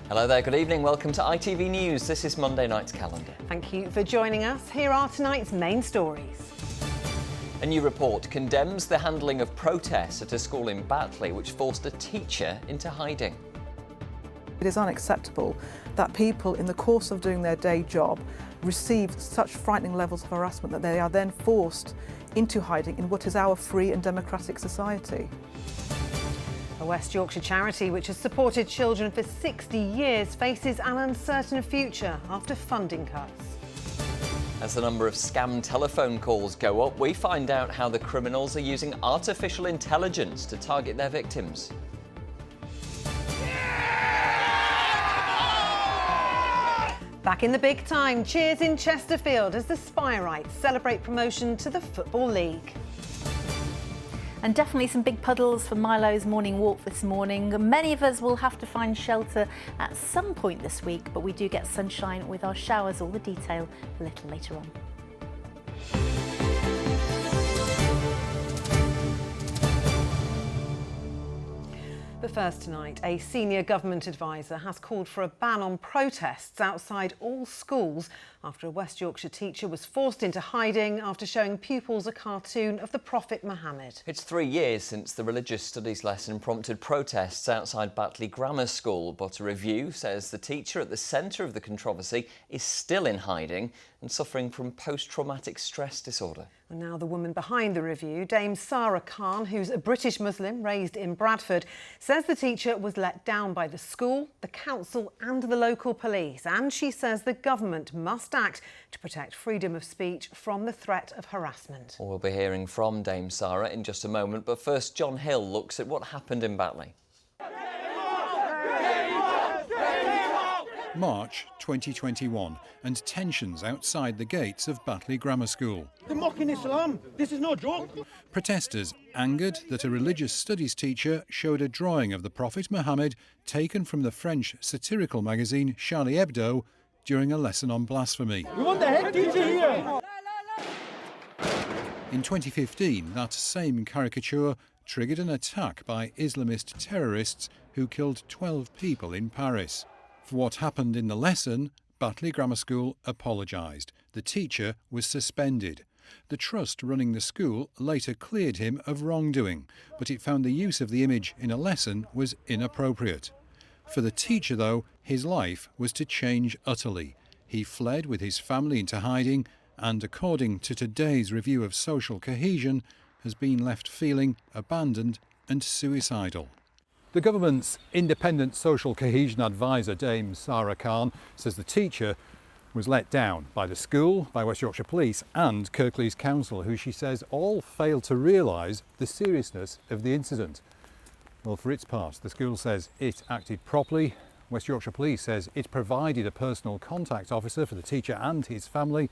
Hello there, good evening. Welcome to ITV News. This is Monday night's calendar. Thank you for joining us. Here are tonight's main stories. A new report condemns the handling of protests at a school in Batley, which forced a teacher into hiding. It is unacceptable that people, in the course of doing their day job, receive such frightening levels of harassment that they are then forced into hiding in what is our free and democratic society. A West Yorkshire charity which has supported children for 60 years faces an uncertain future after funding cuts. As the number of scam telephone calls go up, we find out how the criminals are using artificial intelligence to target their victims. Back in the big time, cheers in Chesterfield as the Spyrites celebrate promotion to the Football League. And definitely some big puddles for Milo's morning walk this morning. Many of us will have to find shelter at some point this week, but we do get sunshine with our showers. All the detail a little later on. But first tonight, a senior government advisor has called for a ban on protests outside all schools after a West Yorkshire teacher was forced into hiding after showing pupils a cartoon of the Prophet Muhammad. It's 3 years since the religious studies lesson prompted protests outside Batley Grammar School, but a review says the teacher at the centre of the controversy is still in hiding and suffering from post-traumatic stress disorder. And now the woman behind the review, Dame Sarah Khan, who's a British Muslim raised in Bradford, says the teacher was let down by the school, the council and the local police. And she says the government must act to protect freedom of speech from the threat of harassment. We'll be hearing from Dame Sarah in just a moment, but first John Hill looks at what happened in Batley. March 2021 and tensions outside the gates of Batley Grammar School. They're mocking Islam. This is no joke. Protesters angered that a religious studies teacher showed a drawing of the Prophet Muhammad taken from the French satirical magazine Charlie Hebdo during a lesson on blasphemy. We want the head teacher here. In 2015, that same caricature triggered an attack by Islamist terrorists who killed 12 people in Paris. For what happened in the lesson, Batley Grammar School apologised. The teacher was suspended. The trust running the school later cleared him of wrongdoing, but it found the use of the image in a lesson was inappropriate. For the teacher, though, his life was to change utterly. He fled with his family into hiding and, according to today's review of social cohesion, has been left feeling abandoned and suicidal. The government's independent social cohesion advisor, Dame Sarah Khan, says the teacher was let down by the school, by West Yorkshire Police and Kirklees Council, who she says all failed to realise the seriousness of the incident. Well, for its part, the school says it acted properly. West Yorkshire Police says it provided a personal contact officer for the teacher and his family.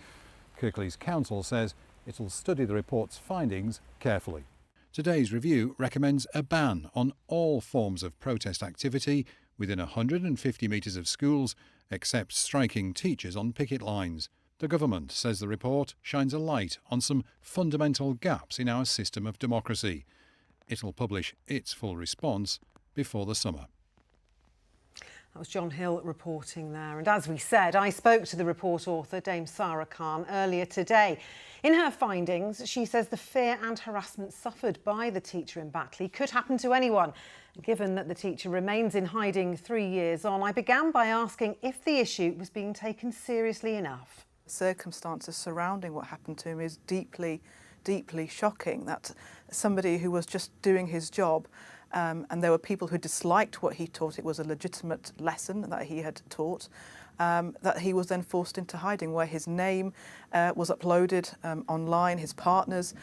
Kirklees Council says it'll study the report's findings carefully. Today's review recommends a ban on all forms of protest activity within 150 metres of schools, except striking teachers on picket lines. The government says the report shines a light on some fundamental gaps in our system of democracy. It'll publish its full response before the summer. That was John Hill reporting there. And as we said, I spoke to the report author, Dame Sarah Khan, earlier today. In her findings, she says the fear and harassment suffered by the teacher in Batley could happen to anyone. Given that the teacher remains in hiding 3 years on, I began by asking if the issue was being taken seriously enough. Circumstances surrounding what happened to him is deeply, deeply shocking. That somebody who was just doing his job, and there were people who disliked what he taught, it was a legitimate lesson that he had taught, that he was then forced into hiding, where his name was uploaded online, his partner's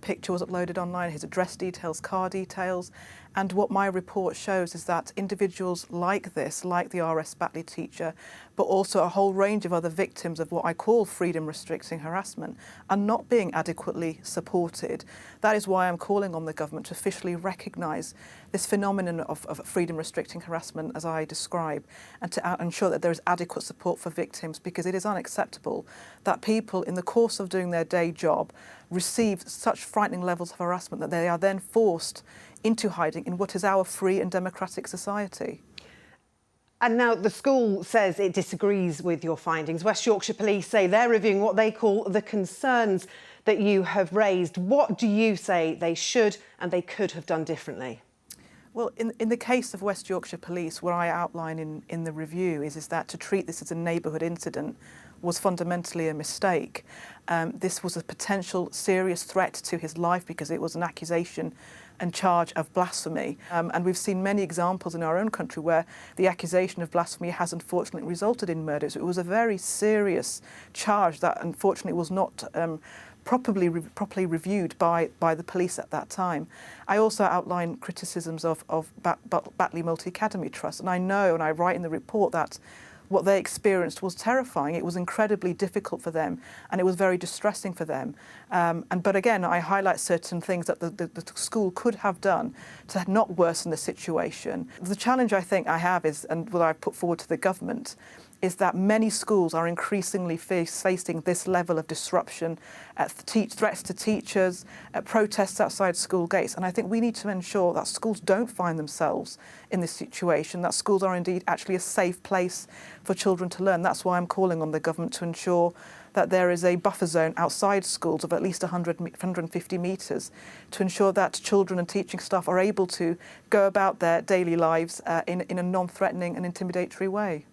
picture was uploaded online, his address details, car details. And what my report shows is that individuals like this, like the RS Batley teacher, but also a whole range of other victims of what I call freedom-restricting harassment, are not being adequately supported. That is why I'm calling on the government to officially recognise this phenomenon of freedom-restricting harassment, as I describe, and to ensure that there is adequate support for victims, because it is unacceptable that people, in the course of doing their day job, receive such frightening levels of harassment that they are then forced into hiding in what is our free and democratic society. And now the school says it disagrees with your findings. West Yorkshire Police say they're reviewing what they call the concerns that you have raised. What do you say they should and they could have done differently? Well, in the case of West Yorkshire Police, what I outline in the review is that to treat this as a neighbourhood incident was fundamentally a mistake. This was a potential serious threat to his life because it was an accusation and charge of blasphemy. And we've seen many examples in our own country where the accusation of blasphemy has unfortunately resulted in murder. So it was a very serious charge that unfortunately was not properly reviewed by the police at that time. I also outline criticisms of Batley Multi-Academy Trust, and I know, and I write in the report, that what they experienced was terrifying. It was incredibly difficult for them, and it was very distressing for them. But again, I highlight certain things that the school could have done to not worsen the situation. The challenge I think I have is, and what I've put forward to the government, is that many schools are increasingly facing this level of disruption, threats to teachers, protests outside school gates. And I think we need to ensure that schools don't find themselves in this situation, that schools are indeed actually a safe place for children to learn. That's why I'm calling on the government to ensure that there is a buffer zone outside schools of at least 150 metres to ensure that children and teaching staff are able to go about their daily lives in a non-threatening and intimidatory way.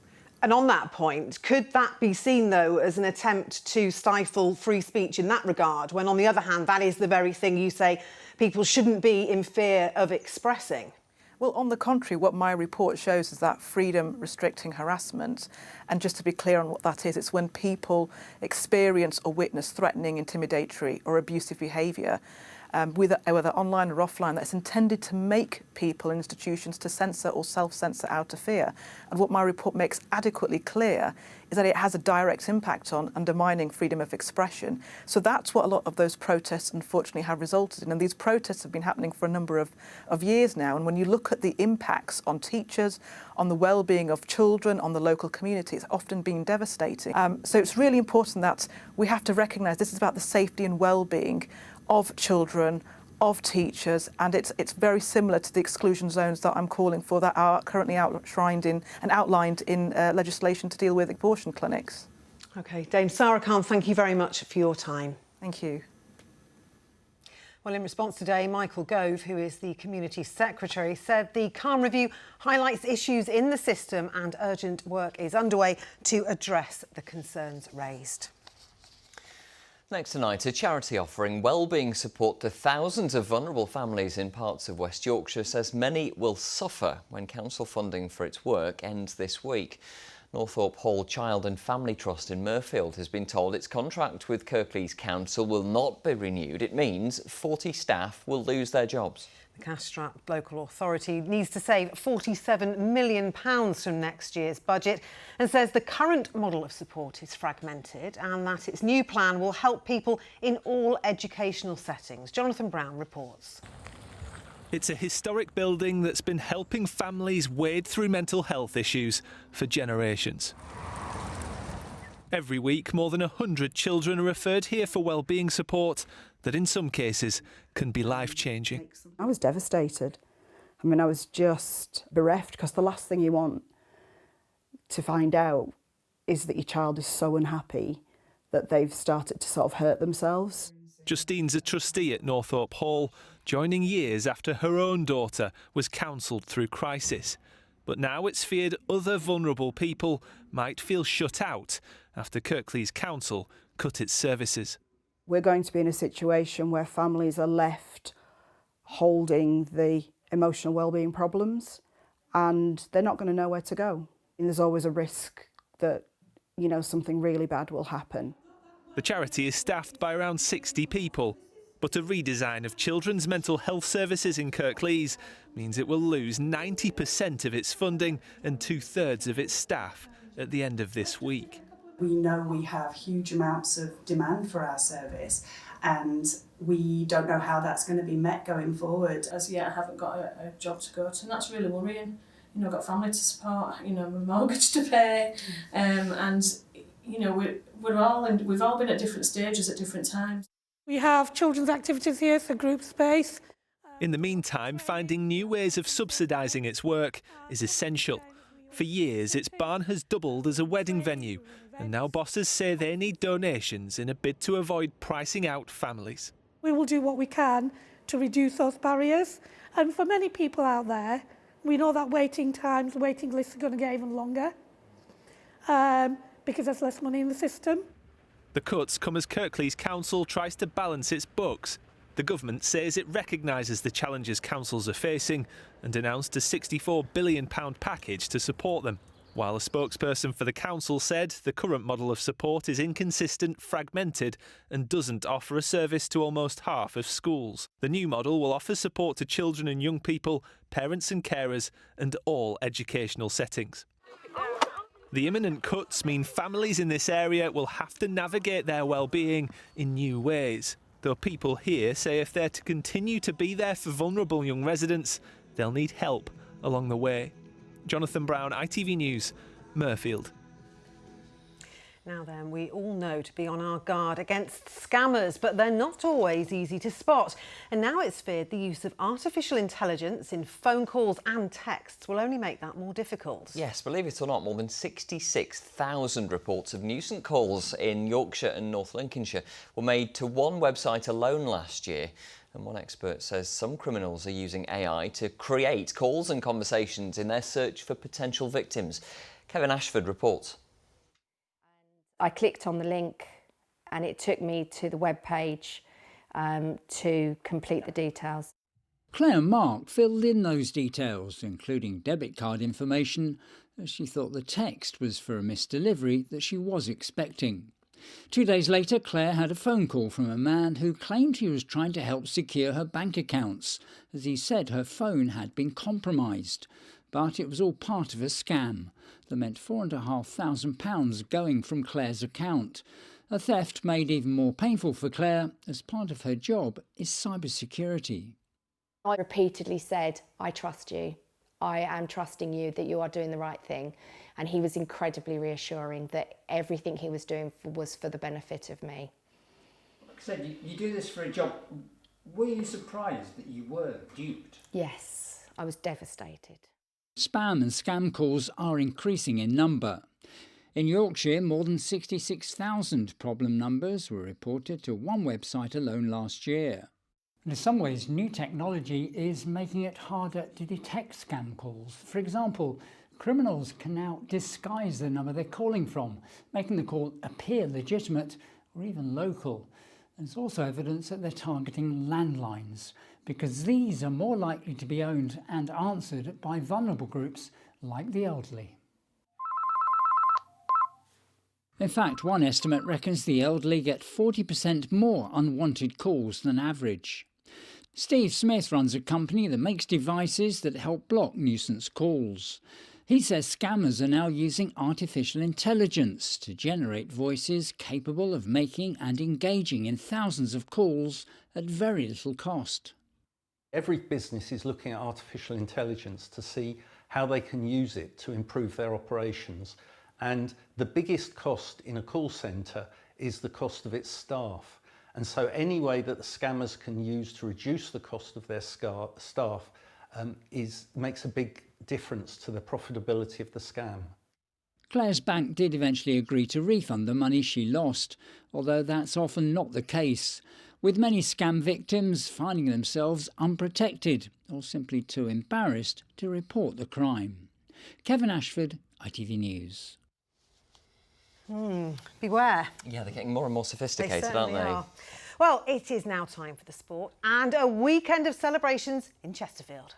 And on that point, could that be seen, though, as an attempt to stifle free speech in that regard, when, on the other hand, that is the very thing you say people shouldn't be in fear of expressing? Well, on the contrary, what my report shows is that freedom restricting harassment, and just to be clear on what that is, it's when people experience or witness threatening, intimidatory or abusive behaviour, whether online or offline, that's intended to make people and institutions to censor or self-censor out of fear. And what my report makes adequately clear is that it has a direct impact on undermining freedom of expression. So that's what a lot of those protests unfortunately have resulted in. And these protests have been happening for a number of years now. And when you look at the impacts on teachers, on the well-being of children, on the local community, it's often been devastating. So it's really important that we have to recognise this is about the safety and well-being of children, of teachers, and it's very similar to the exclusion zones that I'm calling for that are currently outlined in legislation to deal with abortion clinics. OK, Dame Sarah Khan, thank you very much for your time. Thank you. Well, in response today, Michael Gove, who is the Community Secretary, said the Khan review highlights issues in the system and urgent work is underway to address the concerns raised. Next tonight, a charity offering wellbeing support to thousands of vulnerable families in parts of West Yorkshire says many will suffer when council funding for its work ends this week. Northorpe Hall Child and Family Trust in Murfield has been told its contract with Kirklees Council will not be renewed. It means 40 staff will lose their jobs. The cash-strapped local authority needs to save £47 million from next year's budget and says the current model of support is fragmented and that its new plan will help people in all educational settings. Jonathan Brown reports. It's a historic building that's been helping families wade through mental health issues for generations. Every week, more than 100 children are referred here for wellbeing support that in some cases can be life-changing. I was devastated. I mean, I was just bereft because the last thing you want to find out is that your child is so unhappy that they've started to sort of hurt themselves. Justine's a trustee at Northorpe Hall, joining years after her own daughter was counselled through crisis. But now it's feared other vulnerable people might feel shut out after Kirklees Council cut its services. We're going to be in a situation where families are left holding the emotional wellbeing problems and they're not going to know where to go. And there's always a risk that, you know, something really bad will happen. The charity is staffed by around 60 people, but a redesign of children's mental health services in Kirklees means it will lose 90% of its funding and 2/3 of its staff at the end of this week. We know we have huge amounts of demand for our service and we don't know how that's going to be met going forward. As yet, I haven't got a job to go to, and that's really worrying. You know, I've got family to support, you know, my mortgage to pay, and you know, we've all been at different stages at different times. We have children's activities here, so group space. In the meantime, finding new ways of subsidising its work is essential. For years, its barn has doubled as a wedding venue, and now bosses say they need donations in a bid to avoid pricing out families. We will do what we can to reduce those barriers. And for many people out there, we know that waiting lists are going to get even longer because there's less money in the system. The cuts come as Kirklees Council tries to balance its books. The government says it recognises the challenges councils are facing and announced a £64 billion package to support them. While a spokesperson for the council said the current model of support is inconsistent, fragmented and doesn't offer a service to almost half of schools. The new model will offer support to children and young people, parents and carers and all educational settings. The imminent cuts mean families in this area will have to navigate their well-being in new ways. Though people here say if they're to continue to be there for vulnerable young residents, they'll need help along the way. Jonathan Brown, ITV News, Murfield. Now then, we all know to be on our guard against scammers, but they're not always easy to spot. And now it's feared the use of artificial intelligence in phone calls and texts will only make that more difficult. Yes, believe it or not, more than 66,000 reports of nuisance calls in Yorkshire and North Lincolnshire were made to one website alone last year. And one expert says some criminals are using AI to create calls and conversations in their search for potential victims. Kevin Ashford reports. I clicked on the link and it took me to the web page to complete the details. Claire and Mark filled in those details, including debit card information, as she thought the text was for a missed delivery that she was expecting. 2 days later, Claire had a phone call from a man who claimed he was trying to help secure her bank accounts, as he said her phone had been compromised. But it was all part of a scam that meant £4,500 going from Claire's account. A theft made even more painful for Claire, as part of her job is cybersecurity. I repeatedly said, I trust you. I am trusting you that you are doing the right thing. And he was incredibly reassuring that everything he was doing was for the benefit of me. Like I said, you do this for a job. Were you surprised that you were duped? Yes, I was devastated. Spam and scam calls are increasing in number. In Yorkshire, more than 66,000 problem numbers were reported to one website alone last year. In some ways, new technology is making it harder to detect scam calls. For example, criminals can now disguise the number they're calling from, making the call appear legitimate or even local. There's also evidence that they're targeting landlines, because these are more likely to be owned and answered by vulnerable groups like the elderly. In fact, one estimate reckons the elderly get 40% more unwanted calls than average. Steve Smith runs a company that makes devices that help block nuisance calls. He says scammers are now using artificial intelligence to generate voices capable of making and engaging in thousands of calls at very little cost. Every business is looking at artificial intelligence to see how they can use it to improve their operations. And the biggest cost in a call centre is the cost of its staff. And so any way that the scammers can use to reduce the cost of their staff makes a big difference to the profitability of the scam. Claire's bank did eventually agree to refund the money she lost, although that's often not the case, with many scam victims finding themselves unprotected or simply too embarrassed to report the crime. Kevin Ashford, ITV News. Beware. Yeah, they're getting more and more sophisticated, aren't they? Are. Well, it is now time for the sport and a weekend of celebrations in Chesterfield.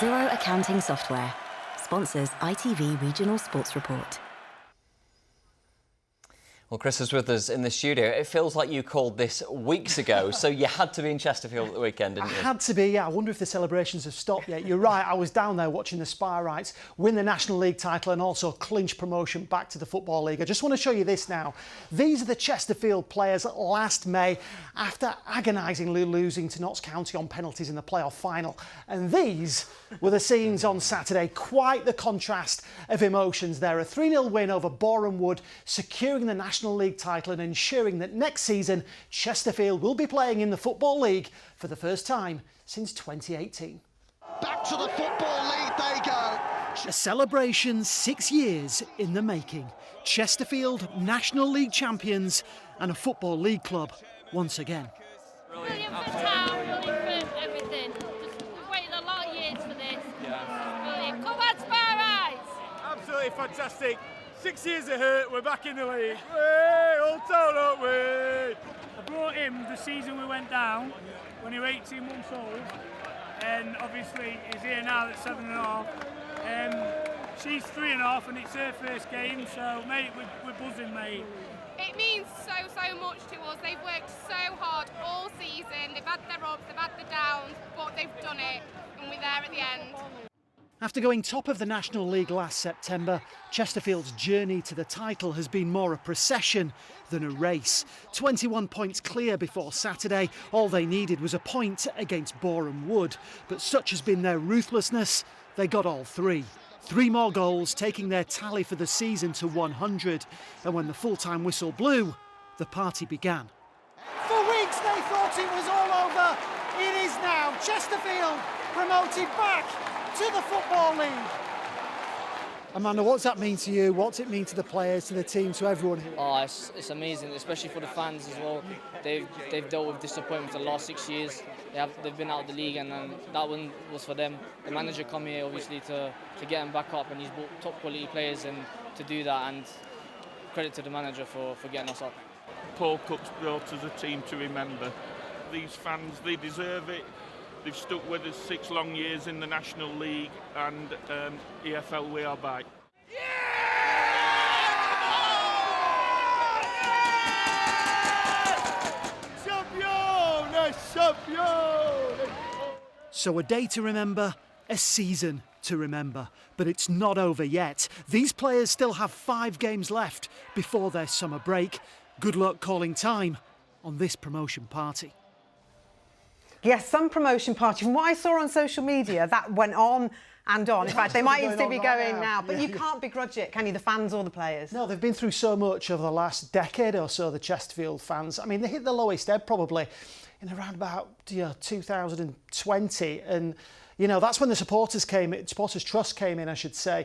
Zero Accounting Software sponsors ITV Regional Sports Report. Well, Chris is with us in the studio. It feels like you called this weeks ago, so you had to be in Chesterfield at the weekend, didn't you? I had to be, yeah. I wonder if the celebrations have stopped yet. You're right, I was down there watching the Spyrites win the National League title and also clinch promotion back to the Football League. I just want to show you this now. These are the Chesterfield players last May after agonisingly losing to Notts County on penalties in the playoff final. And these were the scenes on Saturday. Quite the contrast of emotions there. A 3-0 win over Boreham Wood, securing the National National League title and ensuring that next season Chesterfield will be playing in the Football League for the first time since 2018. Back to the Football League they go. A celebration 6 years in the making. Chesterfield National League champions and a Football League club once again. Brilliant for the town, brilliant for everything. Just we've waited a lot of years for this. Yeah. Brilliant. Come on, Sparrows! Absolutely fantastic. 6 years of hurt, we're back in the league. Way, all town up, way. I brought him the season we went down when he was 18 months old, and obviously he's here now at 7.5. She's 3.5 and it's her first game, so mate, we're buzzing, mate. It means so much to us. They've worked so hard all season. They've had their ups, they've had the downs, but they've done it, and we're there at the end. After going top of the National League last September, Chesterfield's journey to the title has been more a procession than a race. 21 points clear before Saturday. All they needed was a point against Boreham Wood. But such has been their ruthlessness, they got all three. 3 more goals, taking their tally for the season to 100. And when the full-time whistle blew, the party began. For weeks they thought it was all over. It is now. Chesterfield promoted back to the Football League. Amanda, what's that mean to you? What's it mean to the players, to the team, to everyone here? Oh, it's amazing, especially for the fans as well. They've dealt with disappointment for the last 6 years. They've been out of the league, and that one was for them. The manager come here obviously to get them back up, and he's brought top quality players and to do that. And credit to the manager for getting us up. Paul Cook's brought us a team to remember. These fans, they deserve it. They've stuck with us 6 long years in the National League, and EFL we are back. So a day to remember, a season to remember. But it's not over yet. These players still have 5 games left before their summer break. Good luck calling time on this promotion party. Yes, some promotion party. From what I saw on social media, that went on and on. In fact, they might even still be going now. But you can't begrudge it, can you, the fans or the players? No, they've been through so much over the last decade or so, the Chesterfield fans. I mean, they hit the lowest ebb probably in around about 2020. And, you know, that's when the Supporters Trust came in, I should say.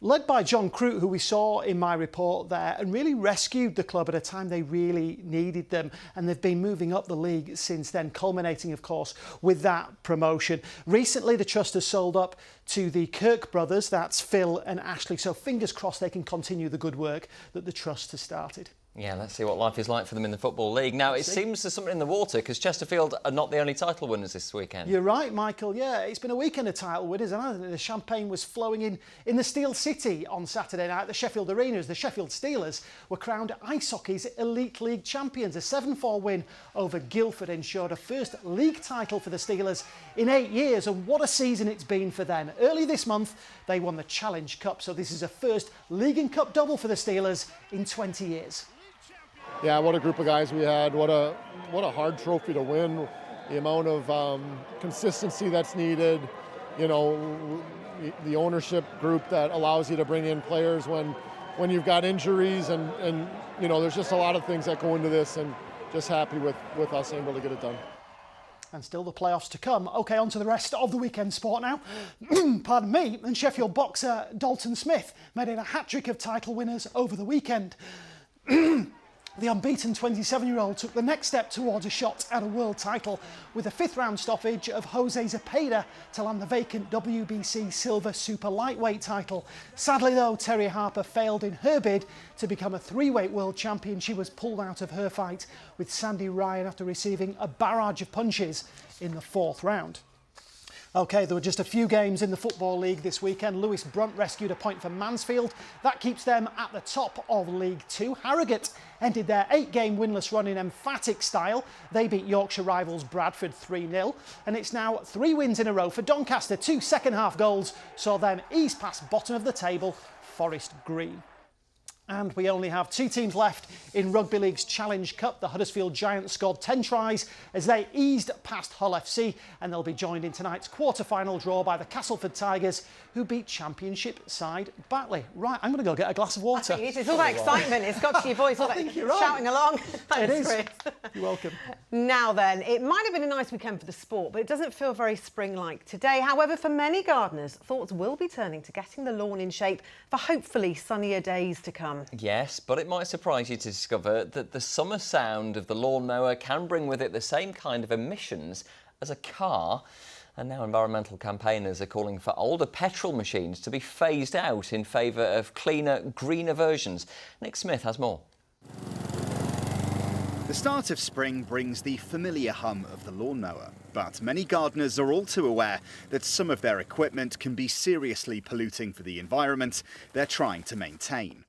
Led by John Crute, who we saw in my report there, and really rescued the club at a time they really needed them. And they've been moving up the league since then, culminating, of course, with that promotion. Recently, the Trust has sold up to the Kirk brothers, that's Phil and Ashley. So fingers crossed they can continue the good work that the Trust has started. Yeah, let's see what life is like for them in the Football League. Now, it seems there's something in the water because Chesterfield are not the only title winners this weekend. You're right, Michael. Yeah, it's been a weekend of title winners, and the champagne was flowing in the Steel City on Saturday night at the Sheffield Arena as the Sheffield Steelers were crowned Ice Hockey's Elite League champions. A 7-4 win over Guildford ensured a first league title for the Steelers in 8 years, and what a season it's been for them. Early this month, they won the Challenge Cup, so this is a first League and Cup double for the Steelers in 20 years. Yeah, what a group of guys we had. What a hard trophy to win. The amount of consistency that's needed. You know, the ownership group that allows you to bring in players when you've got injuries and you know, there's just a lot of things that go into this, and just happy with us able to get it done. And still the playoffs to come. OK, on to the rest of the weekend sport now. Pardon me. And Sheffield boxer Dalton Smith made it a hat-trick of title winners over the weekend. The unbeaten 27-year-old took the next step towards a shot at a world title with a 5th-round stoppage of Jose Zepeda to land the vacant WBC Silver Super Lightweight title. Sadly, though, Terry Harper failed in her bid to become a 3-weight world champion. She was pulled out of her fight with Sandy Ryan after receiving a barrage of punches in the 4th round. OK, there were just a few games in the Football League this weekend. Lewis Brunt rescued a point for Mansfield. That keeps them at the top of League 2. Harrogate ended their 8-game winless run in emphatic style. They beat Yorkshire rivals Bradford 3-0. And it's now 3 wins in a row for Doncaster. 2 second-half goals saw them ease past bottom of the table, Forest Green. And we only have 2 teams left in Rugby League's Challenge Cup. The Huddersfield Giants scored 10 tries as they eased past Hull FC, and they'll be joined in tonight's quarter-final draw by the Castleford Tigers, who beat Championship side Batley. Right, I'm going to go get a glass of water. It's all that excitement. It's got to your voice, all that you're right. shouting along. Thanks, It is. Chris. You're welcome. Now then, it might have been a nice weekend for the sport, but it doesn't feel very spring-like today. However, for many gardeners, thoughts will be turning to getting the lawn in shape for hopefully sunnier days to come. Yes, but it might surprise you to discover that the summer sound of the lawnmower can bring with it the same kind of emissions as a car. And now environmental campaigners are calling for older petrol machines to be phased out in favour of cleaner, greener versions. Nick Smith has more. The start of spring brings the familiar hum of the lawnmower, but many gardeners are all too aware that some of their equipment can be seriously polluting for the environment they're trying to maintain.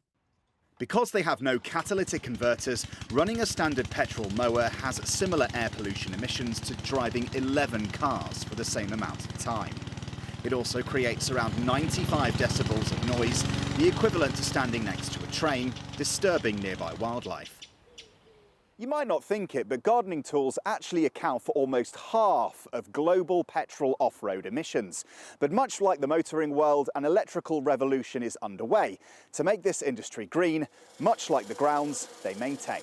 Because they have no catalytic converters, running a standard petrol mower has similar air pollution emissions to driving 11 cars for the same amount of time. It also creates around 95 decibels of noise, the equivalent to standing next to a train, disturbing nearby wildlife. You might not think it, but gardening tools actually account for almost half of global petrol off-road emissions. But much like the motoring world, an electrical revolution is underway to make this industry green, much like the grounds they maintain.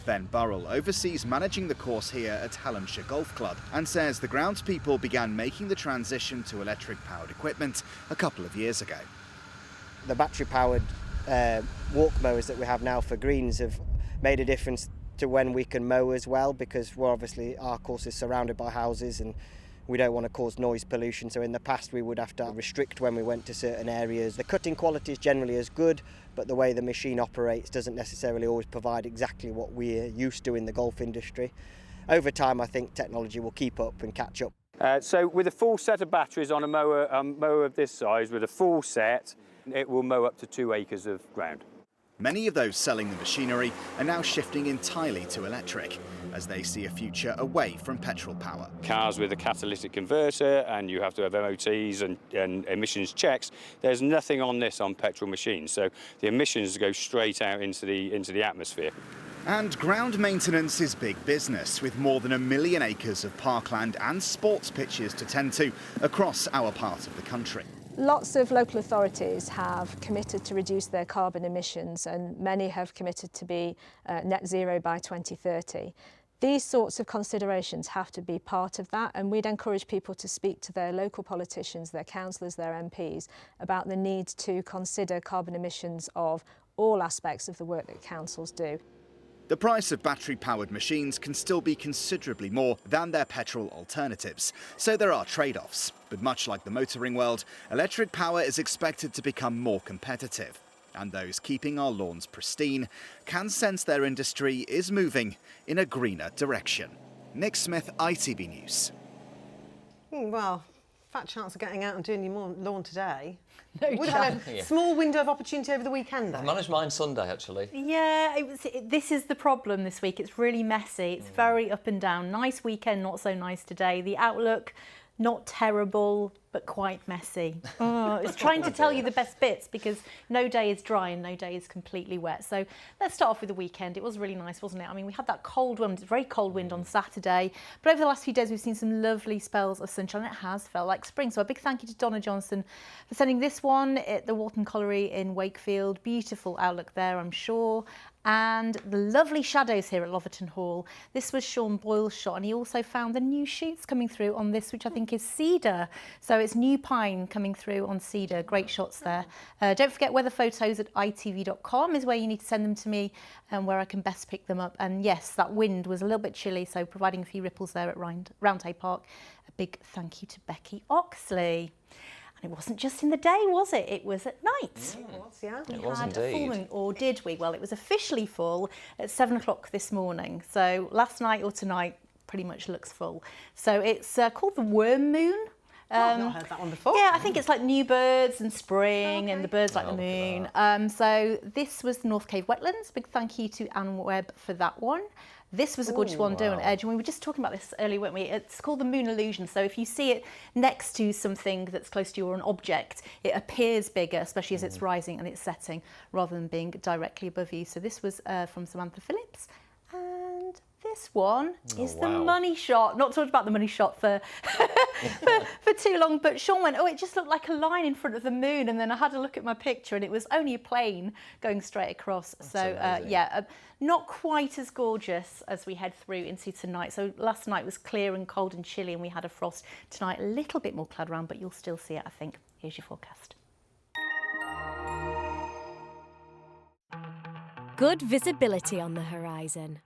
Ben Burrell oversees managing the course here at Hallamshire Golf Club and says the groundspeople began making the transition to electric-powered equipment a couple of years ago. The battery-powered walk mowers that we have now for greens have made a difference to when we can mow as well, because our course is surrounded by houses and we don't want to cause noise pollution. So in the past we would have to restrict when we went to certain areas. The cutting quality is generally as good, but the way the machine operates doesn't necessarily always provide exactly what we're used to in the golf industry. Over time I think technology will keep up and catch up. So with a full set of batteries on a mower of this size, with a full set, it will mow up to 2 acres of ground. Many of those selling the machinery are now shifting entirely to electric, as they see a future away from petrol power. Cars with a catalytic converter, and you have to have MOTs and emissions checks. There's nothing on this on petrol machines, so the emissions go straight out into the atmosphere. And ground maintenance is big business, with more than 1 million acres of parkland and sports pitches to tend to across our part of the country. Lots of local authorities have committed to reduce their carbon emissions, and many have committed to be net zero by 2030. These sorts of considerations have to be part of that, and we'd encourage people to speak to their local politicians, their councillors, their MPs about the need to consider carbon emissions of all aspects of the work that councils do. The price of battery-powered machines can still be considerably more than their petrol alternatives, so there are trade-offs. But much like the motoring world, electric power is expected to become more competitive. And those keeping our lawns pristine can sense their industry is moving in a greener direction. Nick Smith, ITV News. Well, fat chance of getting out and doing your lawn today. No Would have had a Yeah. small window of opportunity over the weekend, though. I managed mine Sunday, actually. Yeah, this is the problem this week. It's really messy. It's very up and down. Nice weekend, not so nice today. The outlook, not terrible, but quite messy. It's trying to tell you the best bits, because no day is dry and no day is completely wet. So let's start off with the weekend. It was really nice, wasn't it? I mean, we had that cold wind, very cold wind on Saturday, but over the last few days we've seen some lovely spells of sunshine. It has felt like spring. So a big thank you to Donna Johnson for sending this one at the Walton Colliery in Wakefield. Beautiful outlook there, I'm sure. And the lovely shadows here at Loverton Hall. This was Sean Boyle's shot, and he also found the new shoots coming through on this, which I think is cedar. So it's new pine coming through on cedar. Great shots there. Don't forget weather photos at itv.com is where you need to send them to me, and where I can best pick them up. And yes, that wind was a little bit chilly, so providing a few ripples there at Roundhay Park. A big thank you to Becky Oxley. And it wasn't just in the day, was it? It was at night. It was, yeah. It We was had a full indeed. moon, or did we? Well, it was officially full at 7 o'clock this morning. So last night or tonight pretty much looks full. So it's called the worm moon. I've not heard that one before. Yeah, I think it's like new birds and spring, and the birds like the moon. So this was the North Cave Wetlands. Big thank you to Anne Webb for that one. This was a gorgeous one, don't Edge? And we were just talking about this earlier, weren't we? It's called the moon illusion. So if you see it next to something that's close to you or an object, it appears bigger, especially as it's rising and it's setting, rather than being directly above you. So this was from Samantha Phillips. And this one is the money shot. Not talked about the money shot for for too long, but Sean went, oh, it just looked like a line in front of the moon. And then I had a look at my picture and it was only a plane going straight across. That's so yeah, not quite as gorgeous as we head through into tonight. So last night was clear and cold and chilly and we had a frost. Tonight, a little bit more cloud around, but you'll still see it, I think. Here's your forecast. Good visibility on the horizon.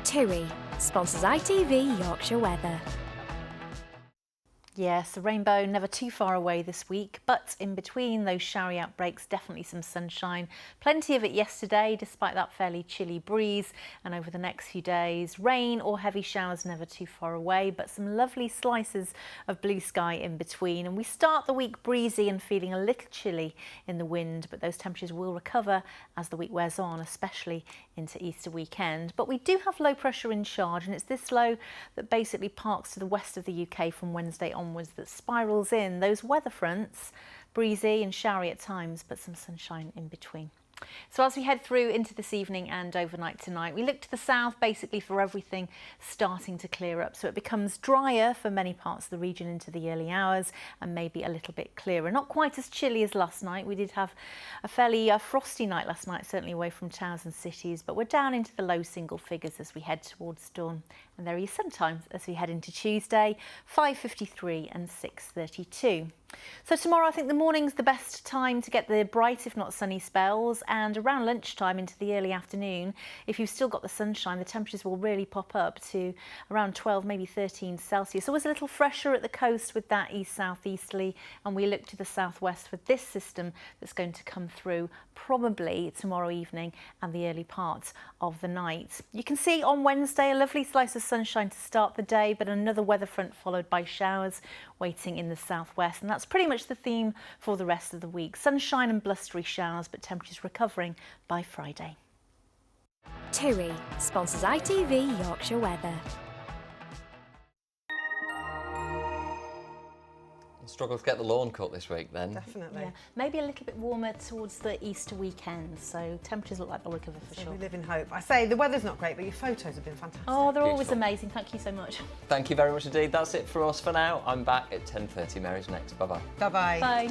TUI sponsors ITV Yorkshire Weather. Yes, the rainbow never too far away this week, but in between those showery outbreaks, definitely some sunshine. Plenty of it yesterday, despite that fairly chilly breeze. And over the next few days, rain or heavy showers never too far away, but some lovely slices of blue sky in between. And we start the week breezy and feeling a little chilly in the wind, but those temperatures will recover as the week wears on, especially into Easter weekend. But we do have low pressure in charge, and it's this low that basically parks to the west of the UK from Wednesday onwards that spirals in. Those weather fronts, breezy and showery at times, but some sunshine in between. So as we head through into this evening and overnight tonight, we look to the south basically for everything starting to clear up. So it becomes drier for many parts of the region into the early hours and maybe a little bit clearer. Not quite as chilly as last night. We did have a fairly frosty night last night, certainly away from towns and cities, but we're down into the low single figures as we head towards dawn. And there are sometimes as we head into Tuesday, 5:53 and 6:32. So tomorrow I think the morning's the best time to get the bright if not sunny spells, and around lunchtime into the early afternoon, if you've still got the sunshine, the temperatures will really pop up to around 12, maybe 13 Celsius. Always a little fresher at the coast with that east-southeasterly, and we look to the southwest with this system that's going to come through probably tomorrow evening and the early parts of the night. You can see on Wednesday a lovely slice of sunshine to start the day, but another weather front followed by showers waiting in the southwest, and that's pretty much the theme for the rest of the week. Sunshine and blustery showers, but temperatures recovering by Friday. TUI sponsors ITV Yorkshire Weather. Struggle to get the lawn cut this week then. Definitely. Yeah, maybe a little bit warmer towards the Easter weekend, so temperatures look like they'll recover for sure. We live in hope. I say the weather's not great, but your photos have been fantastic. Oh, they're always amazing. Thank you so much. Thank you very much indeed. That's it for us for now. I'm back at 10:30. Mary's next. Bye-bye. Bye-bye. Bye.